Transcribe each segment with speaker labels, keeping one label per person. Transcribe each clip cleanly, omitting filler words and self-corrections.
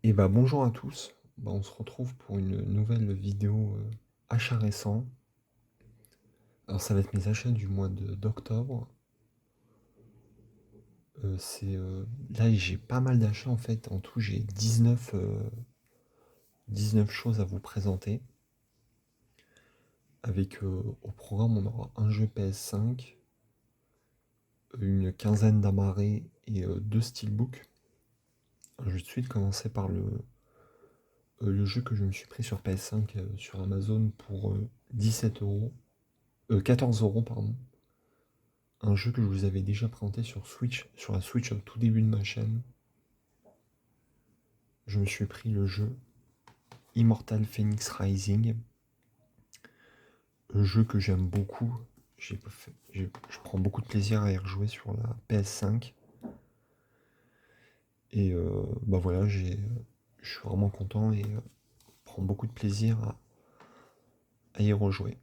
Speaker 1: Et bah bonjour à tous, on se retrouve pour une nouvelle vidéo achat récent. Alors ça va être mes achats du mois d'octobre. Là j'ai pas mal d'achats en fait, en tout j'ai 19 choses à vous présenter. Avec au programme on aura un jeu PS5, une quinzaine d'amarrés et deux steelbooks. Je vais tout de suite commencer par le jeu que je me suis pris sur PS5 sur Amazon pour 17 euros. 14 euros, pardon. Un jeu que je vous avais déjà présenté sur Switch, sur la Switch au tout début de ma chaîne. Je me suis pris le jeu Immortal Phoenix Rising. Un jeu que j'aime beaucoup. Je prends beaucoup de plaisir à y rejouer sur la PS5. Et bah voilà, je suis vraiment content et prends beaucoup de plaisir à y rejouer.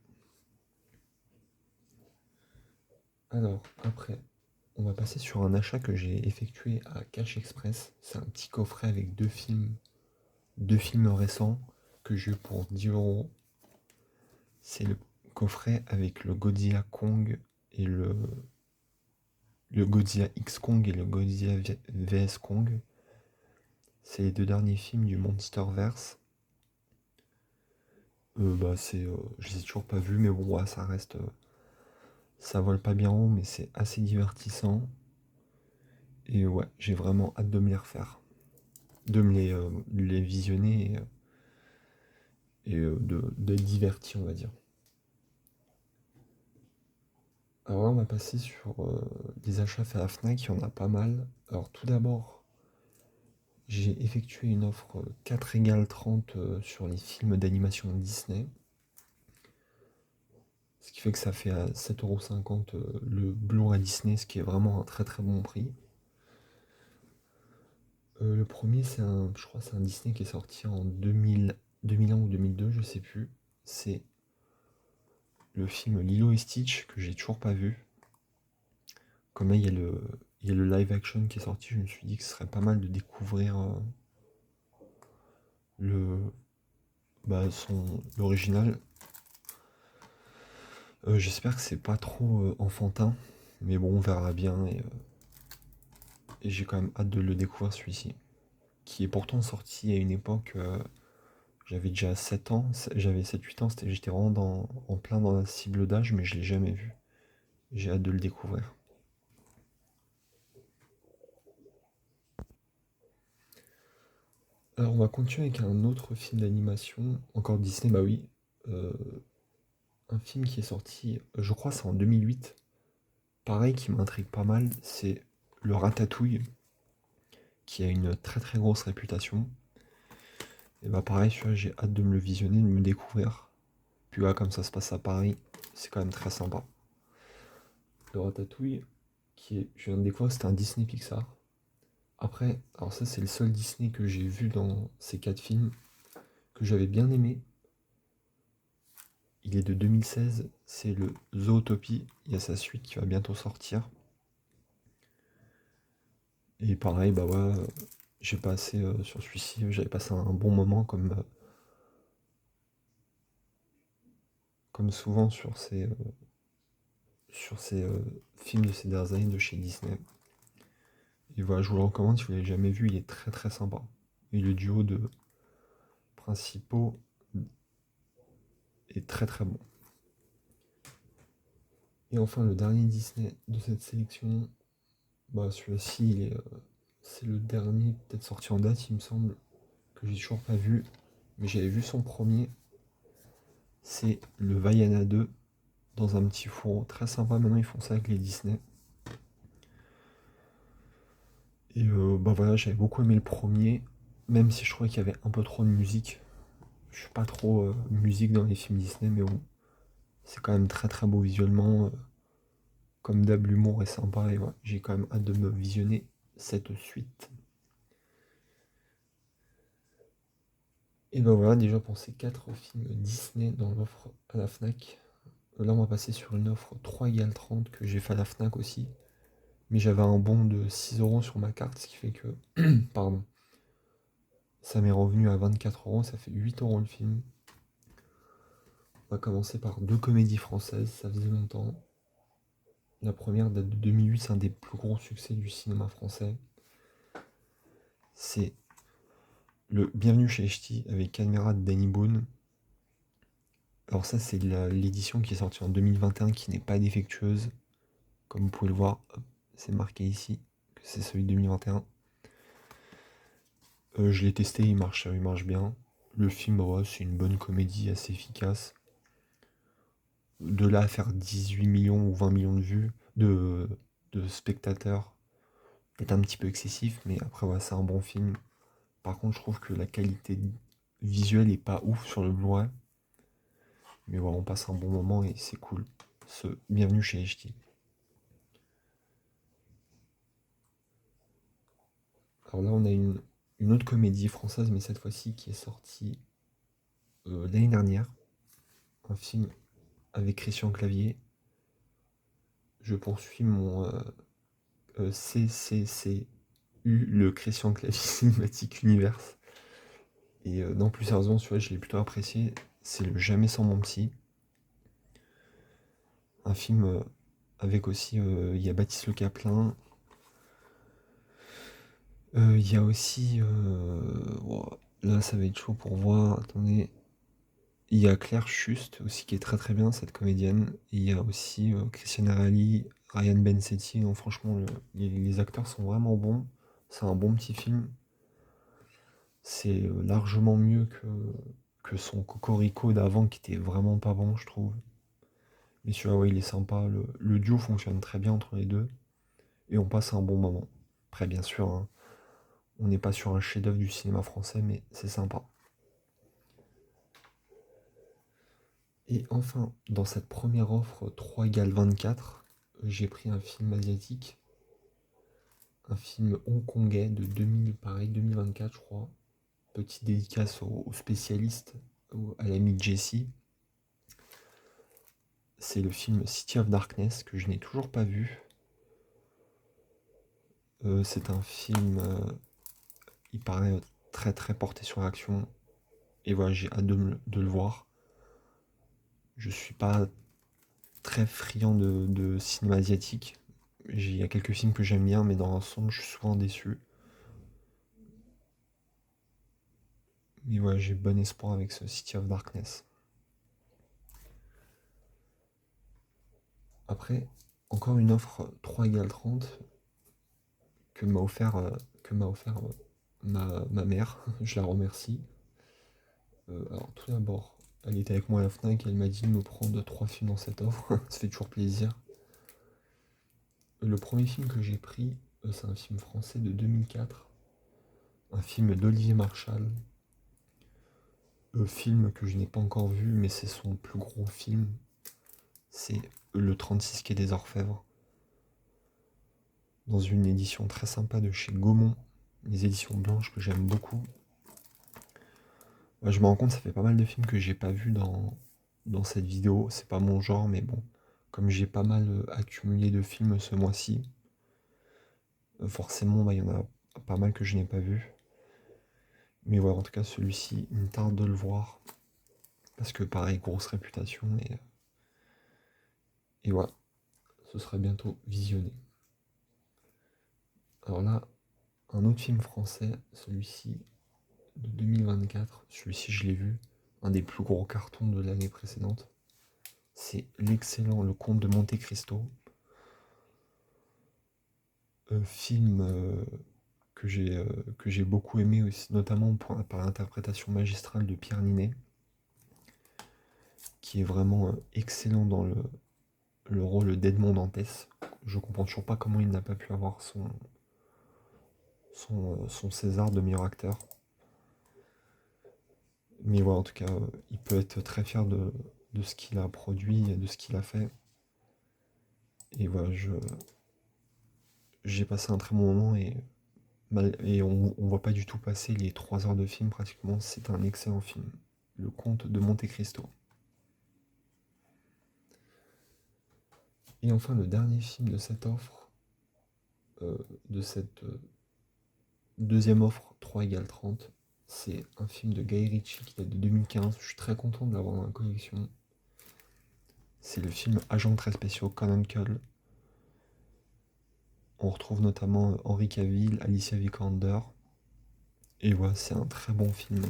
Speaker 1: Alors, après, on va passer sur un achat que j'ai effectué à Cash Express. C'est un petit coffret avec deux films récents que j'ai eu pour 10 euros. C'est le coffret avec le Godzilla Kong et le Godzilla X Kong et le Godzilla vs Kong. C'est les deux derniers films du Monsterverse. Je les ai toujours pas vus, mais bon, ouais, ça reste. Ça vole pas bien haut, mais c'est assez divertissant. Et ouais, j'ai vraiment hâte de me les refaire. De les visionner d'être diverti, on va dire. Alors là, on va passer sur des achats faits à la Fnac, il y en a pas mal. Alors tout d'abord, j'ai effectué une offre 4 égale 30 sur les films d'animation Disney. Ce qui fait que ça fait à 7,50 € le Blu-ray Disney, ce qui est vraiment un très très bon prix. Le premier, je crois que c'est un Disney qui est sorti en 2001 ou 2002, je sais plus. C'est le film Lilo et Stitch que j'ai toujours pas vu. Comme là, il y a le live action qui est sorti, je me suis dit que ce serait pas mal de découvrir le, l'original. J'espère que c'est pas trop enfantin, mais bon, on verra bien. Et j'ai quand même hâte de le découvrir celui-ci, qui est pourtant sorti à une époque, j'avais déjà 7 ans, j'avais 7-8 ans, j'étais vraiment en plein dans la cible d'âge, mais je l'ai jamais vu. J'ai hâte de le découvrir. Alors on va continuer avec un autre film d'animation, encore Disney, bah oui. euh, un film qui est sorti, je crois c'est en 2008, pareil qui m'intrigue pas mal, c'est le Ratatouille, qui a une très très grosse réputation. Et bah pareil, celui-là, j'ai hâte de me le visionner, de me le découvrir. Puis là, comme ça se passe à Paris, c'est quand même très sympa. Le Ratatouille, je viens de découvrir, c'était un Disney Pixar. Après, alors ça c'est le seul Disney que j'ai vu dans ces 4 films, que j'avais bien aimé. Il est de 2016, c'est le Zootopie, il y a sa suite qui va bientôt sortir. Et pareil, bah ouais, j'ai passé sur celui-ci, j'avais passé un bon moment comme souvent sur ces films de ces dernières années de chez Disney. Et voilà, je vous le recommande si vous l'avez jamais vu, il est très très sympa. Et le duo de principaux est très très bon. Et enfin, le dernier Disney de cette sélection, bah celui-ci, c'est le dernier, peut-être sorti en date, il me semble, que j'ai toujours pas vu, mais j'avais vu son premier. C'est le Vaiana 2 dans un petit four très sympa. Maintenant, ils font ça avec les Disney. Et bah voilà, j'avais beaucoup aimé le premier, même si je trouvais qu'il y avait un peu trop de musique. Je suis pas trop musique dans les films Disney, mais bon, c'est quand même très très beau visuellement. Comme d'hab, l'humour est sympa et voilà, j'ai quand même hâte de me visionner cette suite. Et ben voilà, déjà pour ces 4 films Disney dans l'offre à la Fnac. Là, on va passer sur une offre 3 égale 30 que j'ai fait à la Fnac aussi. Mais j'avais un bon de 6 € sur ma carte, ce qui fait que. Pardon. Ça m'est revenu à 24 €, ça fait 8 € le film. On va commencer par deux comédies françaises, ça faisait longtemps. La première date de 2008, c'est un des plus gros succès du cinéma français. C'est le Bienvenue chez Ch'ti avec caméra de Danny Boone. Alors ça, c'est l'édition qui est sortie en 2021 qui n'est pas défectueuse. Comme vous pouvez le voir, c'est marqué ici que c'est celui de 2021. Je l'ai testé, il marche bien. Le film, ouais, c'est une bonne comédie assez efficace. De là à faire 18 millions ou 20 millions de vues, de spectateurs, peut-être un petit peu excessif, mais après, ouais, c'est un bon film. Par contre, je trouve que la qualité visuelle est pas ouf sur le Blu-ray. Mais voilà, on passe un bon moment et c'est cool. Bienvenue chez HT. Alors là, on a une autre comédie française, mais cette fois-ci qui est sortie l'année dernière. Un film avec Christian Clavier. Je poursuis mon CCCU, le Christian Clavier Cinematic Universe. Et non, plus sérieusement, celui-là, je l'ai plutôt apprécié. C'est le Jamais sans mon psy. Un film avec aussi, il y a Baptiste Le Caplin. Il y a aussi, ouah, là, ça va être chaud pour voir. Attendez. Il y a Claire Schust aussi qui est très très bien, cette comédienne. Et il y a aussi Christiane Arali, Ryan Bensetti. Non, franchement, les acteurs sont vraiment bons. C'est un bon petit film. C'est largement mieux que son Cocorico d'avant qui était vraiment pas bon, je trouve. Mais celui-là, ouais, il est sympa. Le duo fonctionne très bien entre les deux. Et on passe un bon moment. Après, bien sûr, hein, on n'est pas sur un chef-d'œuvre du cinéma français, mais c'est sympa. Et enfin, dans cette première offre 3 égale 24, j'ai pris un film asiatique, un film hongkongais de 2000, pareil, 2024 je crois. Petite dédicace aux spécialistes, à l'ami Jessie. C'est le film City of Darkness que je n'ai toujours pas vu. C'est un film, il paraît très très porté sur l'action. Et voilà, j'ai hâte de le voir. Je suis pas très friand de cinéma asiatique. Il y a quelques films que j'aime bien, mais dans l'ensemble, je suis souvent déçu. Mais voilà, j'ai bon espoir avec ce City of Darkness. Après, encore une offre 3 égale 30 que m'a offert, ma mère. Je la remercie. Alors tout d'abord, elle était avec moi à la FNAC et elle m'a dit de me prendre 3 films dans cette offre. Ça fait toujours plaisir. Le premier film que j'ai pris, c'est un film français de 2004. Un film d'Olivier Marchal. Film que je n'ai pas encore vu, mais c'est son plus gros film. C'est Le 36 quai des Orfèvres. Dans une édition très sympa de chez Gaumont. Les éditions blanches que j'aime beaucoup. Je me rends compte, ça fait pas mal de films que j'ai pas vu dans cette vidéo. C'est pas mon genre, mais bon. Comme j'ai pas mal accumulé de films ce mois-ci, forcément, bah, il y en a pas mal que je n'ai pas vu. Mais voilà, en tout cas, celui-ci, il me tarde de le voir. Parce que pareil, grosse réputation. Et voilà, ce sera bientôt visionné. Alors là, un autre film français, celui-ci de 2024. Celui-ci, je l'ai vu. Un des plus gros cartons de l'année précédente. C'est l'excellent Le Comte de Monte Cristo. Film que j'ai beaucoup aimé aussi, notamment par l'interprétation magistrale de Pierre Ninet, qui est vraiment excellent dans le rôle d'Edmond Dantès. Je comprends toujours pas comment il n'a pas pu avoir son César de meilleur acteur. Mais voilà, en tout cas, il peut être très fier de ce qu'il a produit et de ce qu'il a fait. Et voilà, j'ai passé un très bon moment et on voit pas du tout passer les 3 heures de film pratiquement. C'est un excellent film. Le Comte de Monte Cristo. Et enfin, le dernier film de cette offre, de cette deuxième offre 3 égale 30, C'est un film de Guy Ritchie qui date de 2015. Je suis très content de l'avoir dans la collection. C'est le film Agents très spéciaux Conan Cole. On retrouve notamment Henry Cavill, Alicia Vikander. Et voilà, c'est un très bon film,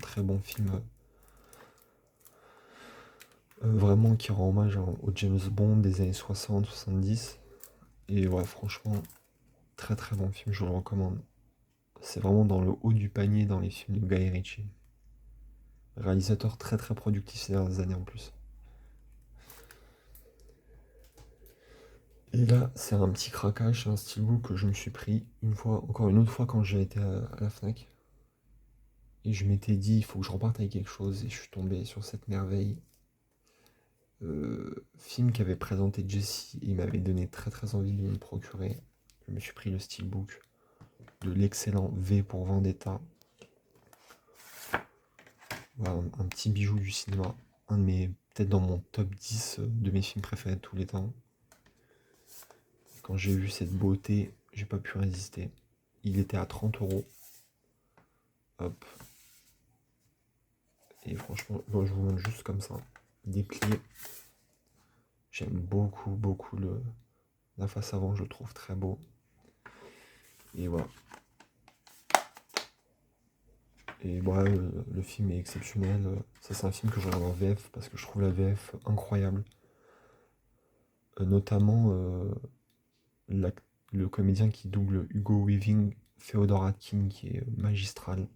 Speaker 1: vraiment qui rend hommage au James Bond des années 60-70. Et voilà, franchement, très très bon film, je vous le recommande. C'est vraiment dans le haut du panier dans les films de Guy Ritchie. Réalisateur très très productif ces dernières années en plus. Et là, c'est un petit craquage, c'est un steelbook que je me suis pris encore une autre fois quand j'ai été à la Fnac. Et je m'étais dit, il faut que je reparte avec quelque chose. Et je suis tombé sur cette merveille. Film qu'avait présenté Jesse. Il m'avait donné très très envie de me le procurer. Je me suis pris le steelbook de l'excellent V pour Vendetta. Voilà, un petit bijou du cinéma. Un de mes, peut-être dans mon top 10 de mes films préférés de tous les temps. Quand j'ai vu cette beauté, j'ai pas pu résister. Il était à 30 €. Hop. Et franchement, bon, je vous montre juste comme ça. Déplié. J'aime beaucoup, beaucoup la face avant, je le trouve très beau. Et voilà. Et voilà, le film est exceptionnel. Ça, c'est un film que je regarde en VF parce que je trouve la VF incroyable. Notamment le comédien qui double Hugo Weaving, Féodor Atkin, qui est magistral.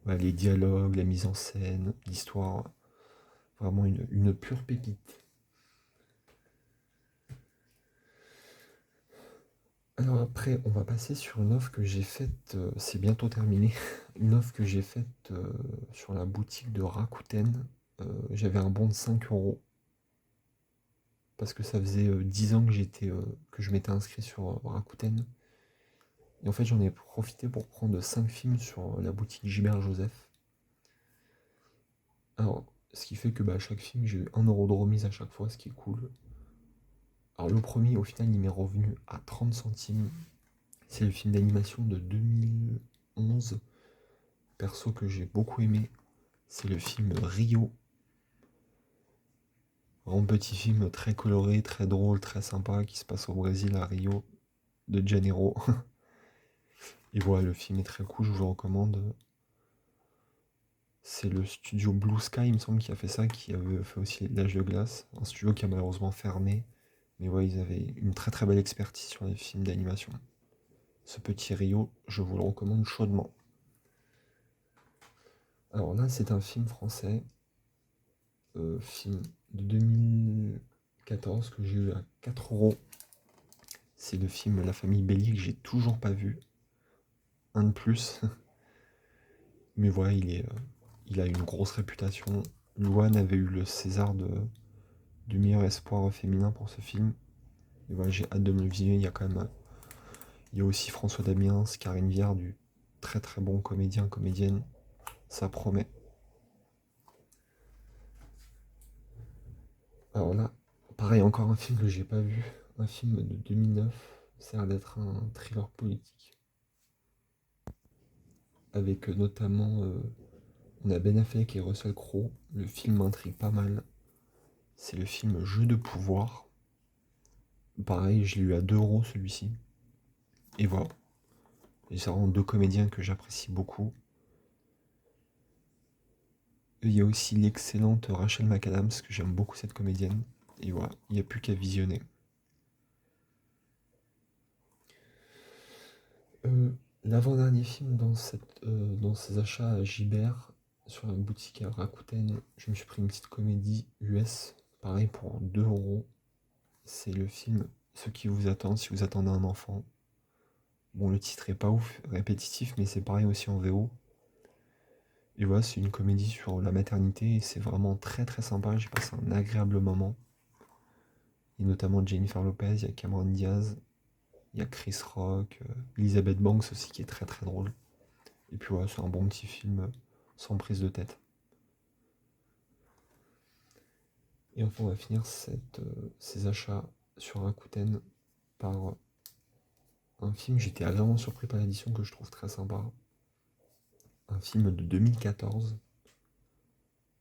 Speaker 1: Ouais, les dialogues, la mise en scène, l'histoire, vraiment une pure pépite. Alors après, on va passer sur une offre que j'ai faite, c'est bientôt terminé, une offre que j'ai faite sur la boutique de Rakuten. J'avais un bon de 5 € parce que ça faisait 10 ans que je m'étais inscrit sur Rakuten. Et en fait, j'en ai profité pour prendre 5 films sur la boutique Gilbert Joseph. Alors, ce qui fait que à chaque film, j'ai eu 1 € de remise à chaque fois, ce qui est cool. Alors, le premier, au final, il m'est revenu à 30 centimes. C'est le film d'animation de 2011, perso que j'ai beaucoup aimé. C'est le film Rio. Un petit film très coloré, très drôle, très sympa qui se passe au Brésil, à Rio de Janeiro. Et voilà, le film est très cool, je vous le recommande. C'est le studio Blue Sky, il me semble, qui a fait ça, qui avait fait aussi L'Âge de glace. Un studio qui a malheureusement fermé. Mais ouais, ils avaient une très très belle expertise sur les films d'animation. Ce petit Rio, je vous le recommande chaudement. Alors là, c'est un film français, film de 2014 que j'ai eu à 4 €. C'est le film La famille Bélier que j'ai toujours pas vu. Un de plus. Mais voilà, il a une grosse réputation. Louane avait eu le César du meilleur espoir féminin pour ce film. Et voilà, j'ai hâte de me le visionner. Il y a aussi François Damiens, Karine Viard, du très très bon comédien, comédienne. Ça promet. Alors là, pareil, encore un film que j'ai pas vu. Un film de 2009. Ça a l'air d'être un thriller politique. Avec notamment, on a Ben Affleck et Russell Crowe. Le film m'intrigue pas mal. C'est le film Jeu de pouvoir. Pareil, je l'ai eu à 2 € celui-ci. Et voilà. Et c'est vraiment deux comédiens que j'apprécie beaucoup. Il y a aussi l'excellente Rachel McAdams, que j'aime beaucoup cette comédienne. Et voilà, il n'y a plus qu'à visionner. L'avant-dernier film dans ces achats à Gibert, sur la boutique à Rakuten, je me suis pris une petite comédie US, pareil pour 2 €. C'est le film Ce qui vous attend si vous attendez un enfant. Bon, le titre est pas ouf, répétitif, mais c'est pareil aussi en VO. Et voilà, c'est une comédie sur la maternité et c'est vraiment très très sympa. J'ai passé un agréable moment. Il y a notamment Jennifer Lopez, il y a Cameron Diaz, il y a Chris Rock, Elizabeth Banks aussi qui est très très drôle. Et puis voilà, c'est un bon petit film sans prise de tête. Et enfin, on va finir ces achats sur Rakuten par un film. J'étais agréablement surpris par l'édition que je trouve très sympa. un film de 2014,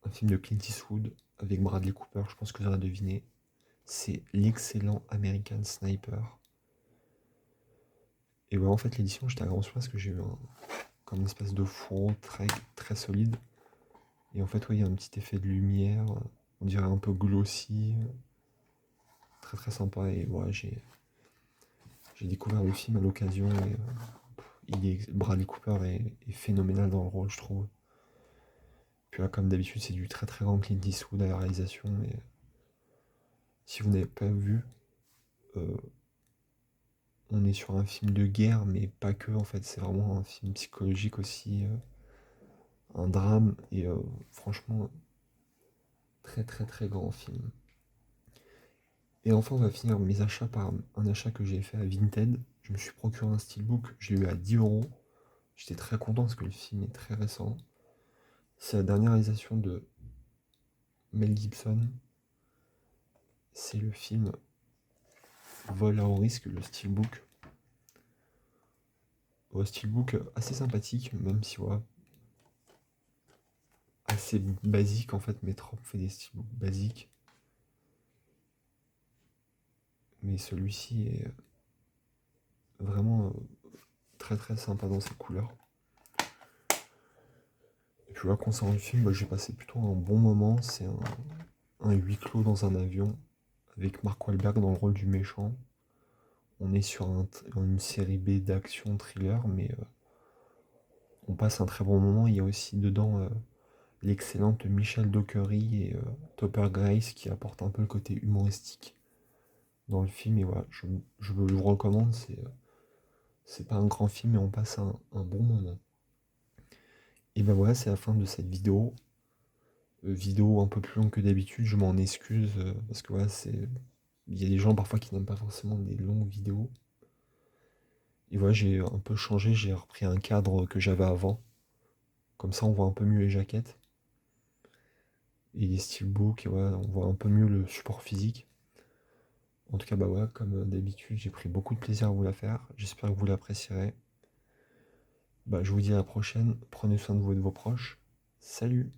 Speaker 1: un film de Clint Eastwood avec Bradley Cooper, je pense que vous aurez deviné. C'est l'excellent American Sniper. Et ouais, en fait, l'édition, j'étais à grand surprise parce que j'ai eu comme une espèce de fourreau très, très solide. Et en fait, ouais, il y a un petit effet de lumière, on dirait un peu glossy, très très sympa. Et ouais, j'ai découvert le film à l'occasion et Bradley Cooper est phénoménal dans le rôle, je trouve. Puis là, comme d'habitude, c'est du très très grand Clint Eastwood à la réalisation. Et si vous n'avez pas vu, euh, on est sur un film de guerre, mais pas que en fait. C'est vraiment un film psychologique aussi, un drame. Et franchement, très très très grand film. Et enfin, on va finir mes achats par un achat que j'ai fait à Vinted. Je me suis procuré un steelbook, je l'ai eu à 10 euros. J'étais très content parce que le film est très récent. C'est la dernière réalisation de Mel Gibson. C'est le film Vol à haut risque, le steelbook. Ouais, steelbook assez sympathique, même si ouais, assez basique en fait. Mes Trop fait des steelbooks basiques. Mais celui-ci est vraiment très très sympa dans ses couleurs. Et puis là, concernant le film, bah, j'ai passé plutôt un bon moment. C'est un huis clos dans un avion avec Mark Wahlberg dans le rôle du méchant. On est sur une série B d'action thriller, mais on passe un très bon moment. Il y a aussi dedans l'excellente Michelle Dockery et Topper Grace qui apportent un peu le côté humoristique dans le film. Et voilà, je vous le recommande. C'est pas un grand film, mais on passe un bon moment. Et ben voilà, c'est la fin de cette vidéo. Vidéo un peu plus longue que d'habitude, je m'en excuse parce que voilà, il y a des gens parfois qui n'aiment pas forcément des longues vidéos. Et voilà, j'ai un peu changé, j'ai repris un cadre que j'avais avant. Comme ça, on voit un peu mieux les jaquettes et les steelbooks, et voilà, on voit un peu mieux le support physique. En tout cas, bah voilà, comme d'habitude, j'ai pris beaucoup de plaisir à vous la faire. J'espère que vous l'apprécierez. Bah, je vous dis à la prochaine. Prenez soin de vous et de vos proches. Salut!